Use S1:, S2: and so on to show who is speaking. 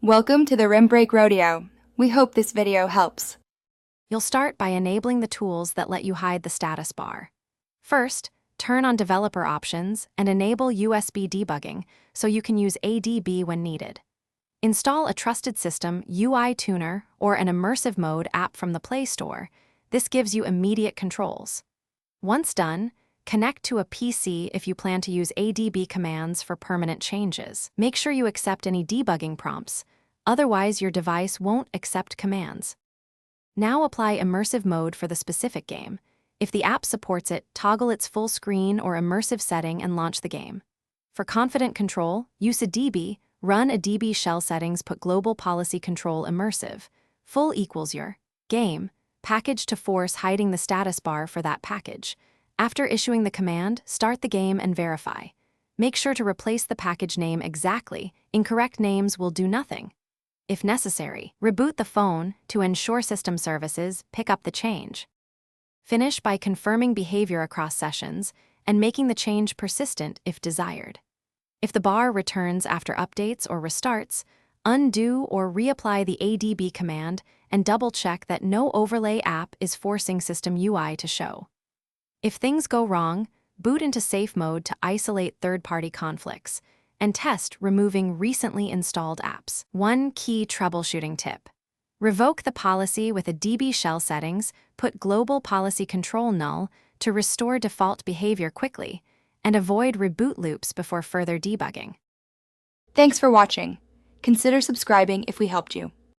S1: Welcome to the Rim Break Rodeo. We hope this video helps.
S2: You'll start by enabling the tools that let you hide the status bar. First, turn on developer options and enable USB debugging so you can use ADB when needed. Install a trusted system UI tuner or an immersive mode app from the Play Store. This gives you immediate controls. Once done, connect to a PC if you plan to use ADB commands for permanent changes. Make sure you accept any debugging prompts, otherwise your device won't accept commands. Now apply immersive mode for the specific game. If the app supports it, toggle its full screen or immersive setting and launch the game. For confident control, use a DB, run a DB shell settings, put global policy control immersive. Full equals your game package to force hiding the status bar for that package. After issuing the command, start the game and verify. Make sure to replace the package name exactly. Incorrect names will do nothing. If necessary, reboot the phone to ensure system services pick up the change. Finish by confirming behavior across sessions and making the change persistent if desired. If the bar returns after updates or restarts, undo or reapply the ADB command and double-check that no overlay app is forcing system UI to show. If things go wrong, boot into safe mode to isolate third-party conflicts and test removing recently installed apps. One key troubleshooting tip: revoke the policy with a DB shell settings, put global policy control null to restore default behavior quickly, and avoid reboot loops before further debugging.
S1: Thanks for watching. Consider subscribing if we helped you.